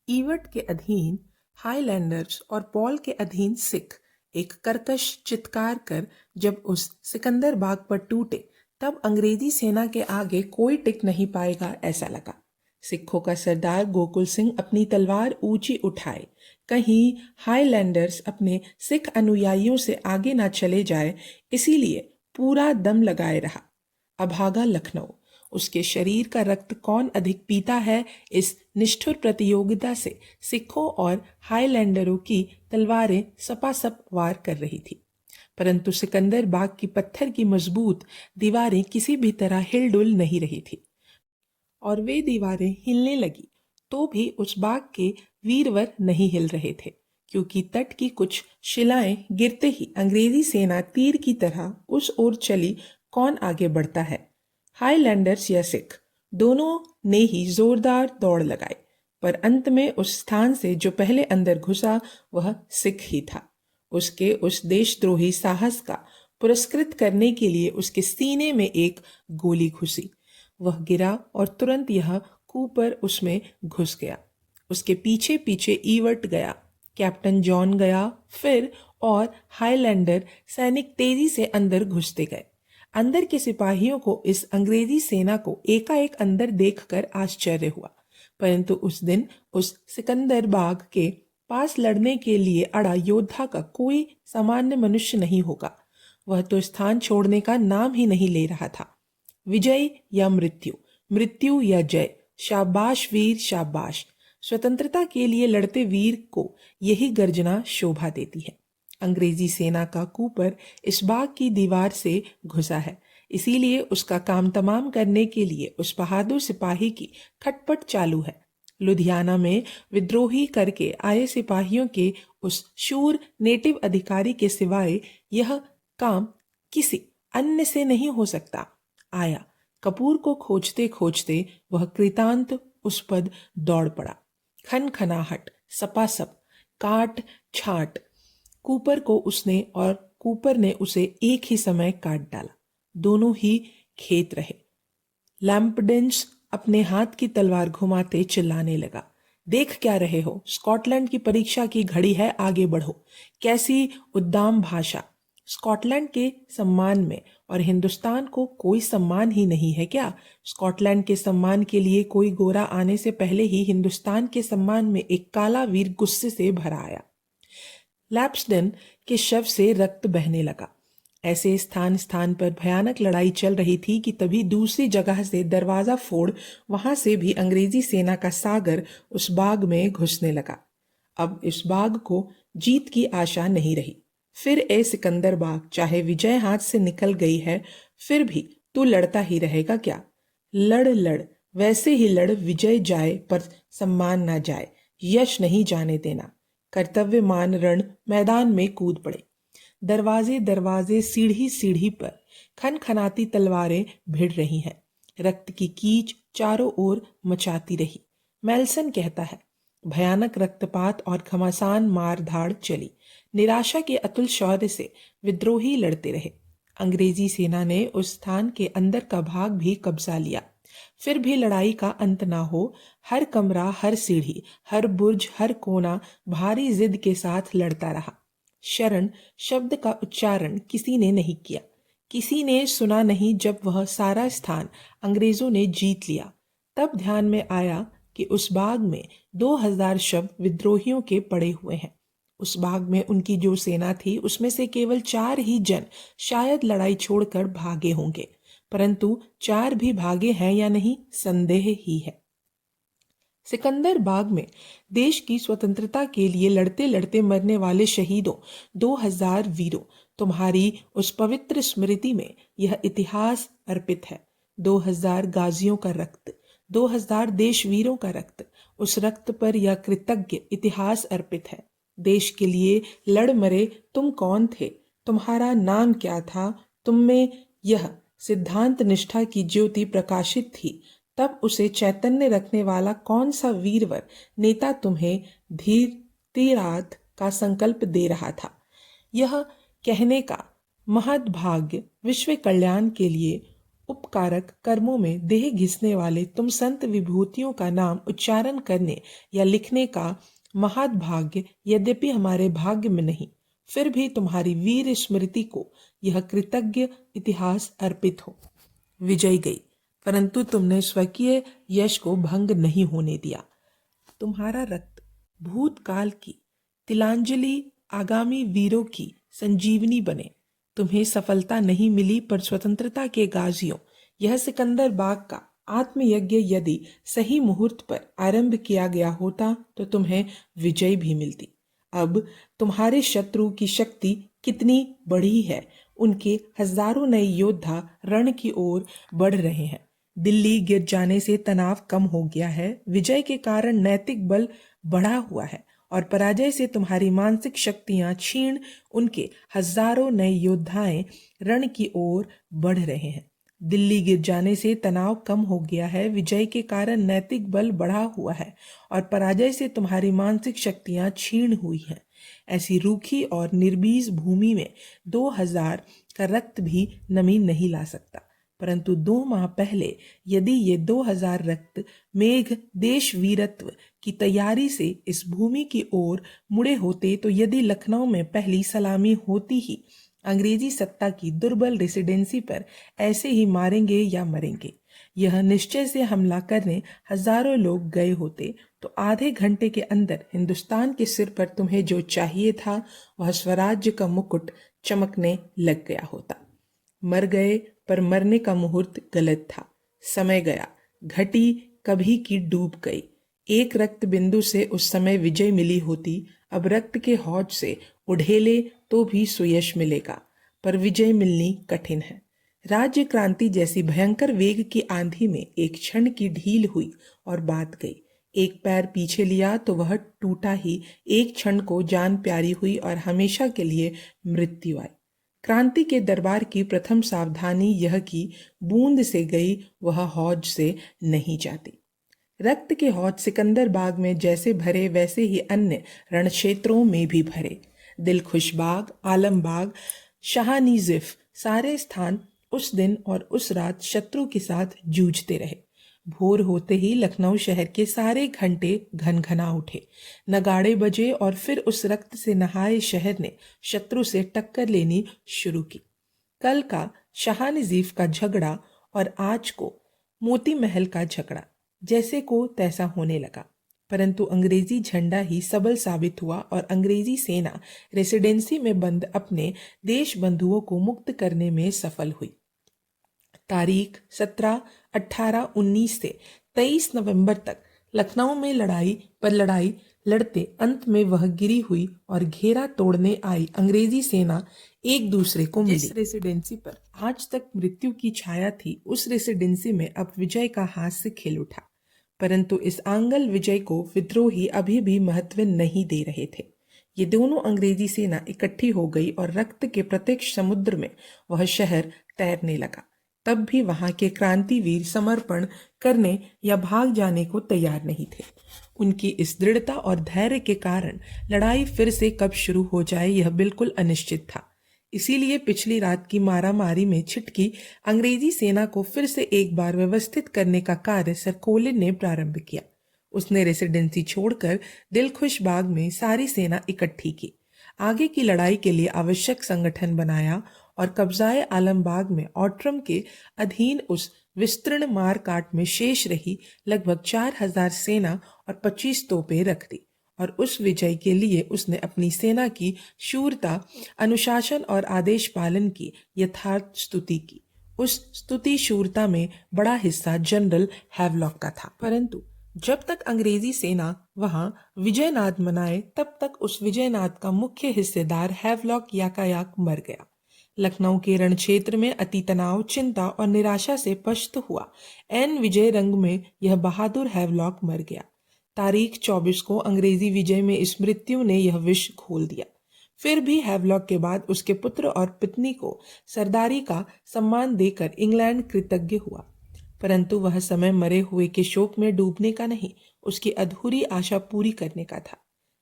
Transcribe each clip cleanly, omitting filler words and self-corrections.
ईवट के अधीन हाईलैंडर्स और पॉल के अधीन सिख एक कर्कश चित्कार कर जब उस सिकंदर बाग पर टूटे तब अंग्रेजी सेना के आगे कोई टिक नहीं पाएगा ऐसा लगा। सिखों का सरदार गोकुल सिंह अपनी तलवार ऊंची उठाए, कहीं हाईलैंडर्स अपने सिख अनुयायियों से आगे ना चले जाए, इसीलिए पूरा दम लगाए रहा। अभागा लखनऊ, उसके शरीर का रक्त कौन अधिक पीता है, इस निष्ठुर प्रतियोगिता से सिखों और हाईलैंडरों की तलवारें सपासप वार कर रही थी, परंतु सिकंदर बाग की पत्थर की मजबूत दीवारें किसी भी तरह हिलडुल नहीं रही थी। और वे दीवारें हिलने लगी तो भी उस बाग के वीरवर नहीं हिल रहे थे, क्योंकि तट की कुछ शिलाएं गिरते ही अंग्रेजी सेना तीर की तरह उस ओर चली। कौन आगे बढ़ता है, हाईलैंडर्स या सिख? दोनों ने ही जोरदार दौड़ लगाई, पर अंत में उस स्थान से जो पहले अंदर घुसा वह सिख ही था। उसके उस देशद्रोही साहस का पुरस्कृत करने के लिए उसके सीने में एक गोली घुसी। वह गिरा और तुरंत यह कूपर उसमें घुस गया। उसके पीछे पीछे ईवर्ट गया, कैप्टन जॉन गया, फिर और हाईलैंडर सैनिक तेजी से अंदर घुसते गए। अंदर के सिपाहियों को इस अंग्रेजी सेना को एकाएक अंदर देखकर आश्चर्य हुआ, परंतु उस दिन उस सिकंदर बाग के पास लड़ने के लिए अड़ा योद्धा का कोई सामान्य मनुष्य नहीं होगा। वह तो स्थान छोड़ने का नाम ही नहीं ले रहा था। विजय या मृत्यु, मृत्यु या जय, शाबाश वीर शाबाश। स्वतंत्रता के लिए लड़ते वीर को यही गर्जना शोभा देती है। अंग्रेजी सेना का कूपर इस बाग की दीवार से घुसा है, इसीलिए उसका काम तमाम करने के लिए उस बहादुर सिपाही की खटपट चालू है। लुधियाना में विद्रोही करके आए सिपाहियों के उस शूर नेटिव अधिकारी के सिवाय यह काम किसी अन्य से नहीं हो सकता। आया, कपूर को खोजते खोजते वह कृतांत उस पद दौड़ पड़ा। खनखनाहट, सपासप, काट छाट, कूपर को उसने और कूपर ने उसे एक ही समय काट डाला। दोनों ही खेत रहे। लैम्पडेंस अपने हाथ की तलवार घुमाते चिल्लाने लगा, देख क्या रहे हो, स्कॉटलैंड की परीक्षा की घड़ी है, आगे बढ़ो। कैसी उद्दाम भाषा! स्कॉटलैंड के सम्मान में और हिंदुस्तान को कोई सम्मान ही नहीं है क्या? स्कॉटलैंड के सम्मान के लिए कोई गोरा आने से पहले ही हिंदुस्तान के सम्मान में एक काला वीर गुस्से से भरा आया। लैप्सडन के शव से रक्त बहने लगा। ऐसे स्थान स्थान पर भयानक लड़ाई चल रही थी कि तभी दूसरी जगह से दरवाजा फोड़ वहां से भी अंग्रेजी सेना का सागर उस बाग में घुसने लगा। अब इस बाग को जीत की आशा नहीं रही। फिर ए सिकंदर बाग, चाहे विजय हाथ से निकल गई है, फिर भी तू लड़ता ही रहेगा क्या? लड़ लड़, वैसे ही लड़, विजय जाए पर सम्मान ना जाए, यश नहीं जाने देना। कर्तव्यमान रण मैदान में कूद पड़े। दरवाजे दरवाजे, सीढ़ी सीढ़ी पर खनखनाती तलवारें भिड़ रही हैं। रक्त की कीच चारों ओर मचाती रही। मेल्सन कहता है, भयानक रक्तपात और घमासान मार धाड़ चली। निराशा के अतुल शौर्य से विद्रोही लड़ते रहे। अंग्रेजी सेना ने उस स्थान के अंदर का भाग भी कब्जा लिया। फिर भी लड़ाई का अंत ना हो। हर कमरा, हर सीढ़ी, हर बुर्ज, हर कोना भारी जिद के साथ लड़ता रहा। शरण शब्द का उच्चारण किसी ने नहीं किया। किसी ने सुना नहीं जब वह सारा स्थान अंग्रेजों ने जीत लिया। तब ध्यान में आया कि उस बाग में 2000 शव विद्रोहियों के पड़े हुए हैं। उस बाग में उनकी जो सेना थी उसमें से केवल 4 ही जन शायद लड़ाई छोड़कर भागे होंगे, परंतु 4 भी भागे हैं या नहीं, संदेह ही है। सिकंदर बाग में देश की स्वतंत्रता के लिए लड़ते लड़ते मरने वाले शहीदों 2000 वीरों, तुम्हारी उस पवित्र स्मृति में यह इतिहास अर्पित है। 2000 गाजियों का रक्त, 2000 देशवीरों का रक्त, उस रक्त पर यह कृतज्ञ इतिहास अर्पित है। देश के लिए लड़ मरे तुम कौन थे? तुम्हारा नाम क्या था? तुम में यह सिद्धांत निष्ठा की ज्योति प्रकाशित थी। तब उसे चैतन्य रखने वाला कौन सा वीरवर नेता तुम्हें धीर तीराथ का संकल्प दे रहा था? यह कहने का महद भाग्य विश्व कल्याण के लिए उपकारक कर्मों में देह घिसने वाले तुम संत विभूतियों का नाम उच्चारण करने या लिखने का महाभाग्य यद्यपि हमारे भाग्य में नहीं, फिर भी तुम्हारी वीर स्मृति को यह कृतज्ञ इतिहास अर्पित हो। विजय गई, परंतु तुमने स्वकीय यश को भंग नहीं होने दिया। तुम्हारा रक्त भूतकाल की तिलांजलि आगामी वीरों की संजीवनी बने। तुम्हें सफलता नहीं मिली, पर स्वतंत्रता के गाजियों, यह सिकंदर बाग का आत्मयज्ञ यदि सही मुहूर्त पर आरंभ किया गया होता तो तुम्हें विजय भी मिलती। अब तुम्हारे शत्रु की शक्ति कितनी बढ़ी है। उनके हजारों नए योद्धा रण की ओर बढ़ रहे हैं। दिल्ली गिर जाने से तनाव कम हो गया है। विजय के कारण नैतिक बल बढ़ा हुआ है और पराजय से तुम्हारी मानसिक शक्तियां क्षीण। उनके हजारों नए योद्धाएं रण की ओर बढ़ रहे हैं। दिल्ली गिर जाने से तनाव कम हो गया है। विजय के कारण नैतिक बल बढ़ा हुआ है और पराजय से तुम्हारी मानसिक शक्तियां क्षीण हुई हैं। ऐसी रूखी और निर्बीज भूमि में 2000 का रक्त भी नमी नहीं ला सकता, परंतु 2 माह पहले यदि ये 2000 रक्त मेघ देश वीरत्व की तैयारी से इस भूमि की ओर मुड़े होते, तो यदि लखनऊ में पहली सलामी होती ही अंग्रेजी सत्ता की दुर्बल रेसिडेंसी पर ऐसे ही मारेंगे या मरेंगे, यह निश्चय से हमला करने हजारों लोग गए होते, तो आधे घंटे के अंदर हिंदुस्तान के सिर पर तुम्हें जो चाहिए था वह स्वराज्य का मुकुट चमकने लग गया होता। मर गए, पर मरने का मुहूर्त गलत था। समय गया, घटी कभी की डूब गई। एक रक्त बिंदु से उस समय विजय मिली होती। अब रक्त के हौज से उड़ेले तो भी सुयश मिलेगा, पर विजय मिलनी कठिन है। राज्य क्रांति जैसी भयंकर वेग की आंधी में एक क्षण की ढील हुई और बात गई। एक पैर पीछे लिया तो वह टूटा ही। एक क्षण को जान प्यारी हुई और हमेशा के लिए मृत्यु आई। क्रांति के दरबार की प्रथम सावधानी यह कि बूंद से गई वह हौज से नहीं जाती। रक्त के हौज सिकंदर बाग में जैसे भरे वैसे ही अन्य रण क्षेत्रों में भी भरे। दिलखुश बाग, आलमबाग, शाहनीजिफ, सारे स्थान उस दिन और उस रात शत्रु के साथ जूझते रहे। भोर होते ही लखनऊ शहर के सारे घंटे घनघना उठे, नगाड़े बजे और फिर उस रक्त से नहाए शहर ने शत्रु से टक्कर लेनी शुरू की। कल का शाहनजीफ का झगड़ा और आज को मोती महल का झगड़ा जैसे को तैसा होने लगा, परंतु अंग्रेजी झंडा ही सबल साबित हुआ और अंग्रेजी सेना रेसिडेंसी में बंद अपने देश बंधुओं को मुक्त करने में सफल हुई। तारीख 17, 18, 19 से 23 नवंबर तक लखनऊ में लड़ाई पर लड़ाई लड़ते अंत में वह गिरी हुई और घेरा तोड़ने आई अंग्रेजी सेना एक दूसरे को मिली। जिस रेसिडेंसी पर आज तक मृत्यु की छाया थी, उस रेसिडेंसी में अब विजय का हास्य खिल उठा, परंतु इस आंगल विजय को विद्रोही अभी भी महत्व नहीं दे रहे थे। ये दोनों अंग्रेजी सेना इकट्ठी हो गई और रक्त के प्रत्यक्ष समुद्र में वह शहर तैरने लगा। तब भी वहां के क्रांतिवीर समर्पण करने या भाग जाने को तैयार नहीं थे। उनकी इस दृढ़ता और धैर्य के कारण लड़ाई फिर से कब शुरू हो जाए यह बिल्कुल अनिश्चित था। इसीलिए पिछली रात की मारामारी में छिटकी अंग्रेजी सेना को फिर से एक बार व्यवस्थित करने का कार्य सर कोलिन ने प्रारंभ किया। उसने रेसिडेंसी छोड़कर दिलखुश बाग में सारी सेना इकट्ठी की, आगे की लड़ाई के लिए आवश्यक संगठन बनाया और कब्जाए आलमबाग में ऑट्रम के अधीन उस विस्तृण मारकाट में शेष रही लगभग 4000 सेना और 25 तोपें रख दी और उस विजय के लिए उसने अपनी सेना की शूरता, अनुशासन और आदेश पालन की यथार्थ स्तुति की। उस स्तुति शूरता में बड़ा हिस्सा जनरल हैवलॉक का था, परंतु जब तक अंग्रेजी सेना वहां विजयनाद मनाए तब तक उस विजयनाद का मुख्य हिस्सेदार हैवलॉक याकायाक मर गया। लखनऊ के रण क्षेत्र में अति तनाव, चिंता और निराशा से पस्त हुआ एन विजय रंग में यह बहादुर हैवलॉक मर गया। तारीख 24 को अंग्रेजी विजय में इस मृत्यु ने यह विष खोल दिया। फिर भी हैवलॉक के बाद उसके पुत्र और पत्नी को सरदारी का सम्मान देकर इंग्लैंड कृतज्ञ हुआ, परंतु वह समय मरे हुए के शोक में डूबने का नहीं, उसकी अधूरी आशा पूरी करने का था।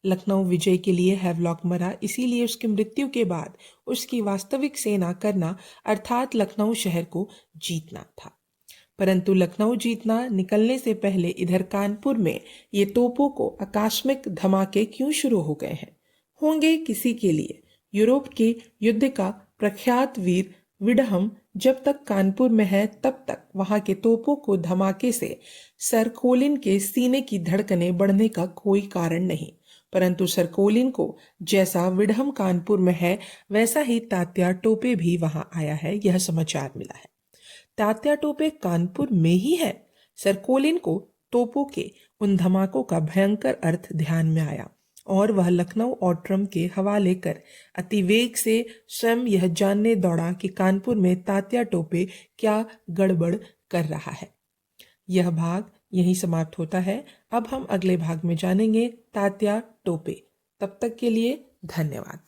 लखनऊ विजय के लिए हैवलॉक मरा, इसीलिए उसकी मृत्यु के बाद उसकी वास्तविक सेना करना अर्थात लखनऊ शहर को जीतना था। परंतु लखनऊ जीतना निकलने से पहले इधर कानपुर में ये तोपों को आकस्मिक धमाके क्यों शुरू हो गए हैं? होंगे किसी के लिए। यूरोप के युद्ध का प्रख्यात वीर विडहम जब तक कानपुर में है तब तक वहां के तोपों को धमाके से सर कोलिन के सीने की धड़कनें बढ़ने का कोई कारण नहीं। परंतु सर कोलिन को जैसा विडहम कानपुर में है वैसा ही तात्या टोपे भी वहां आया है, यह समाचार मिला है। तात्या टोपे कानपुर में ही है। सर कोलिन को तोपों के उन धमाकों का भयंकर अर्थ ध्यान में आया और वह लखनऊ और ट्रम्प के हवाले कर अतिवेग से स्वयं यह जानने दौड़ा कि कानपुर में तात्या टोपे क्या गड़बड़ कर रहा है। यह भाग यहीं समाप्त होता है। अब हम अगले भाग में जानेंगे तात्या टोपे। तब तक के लिए धन्यवाद।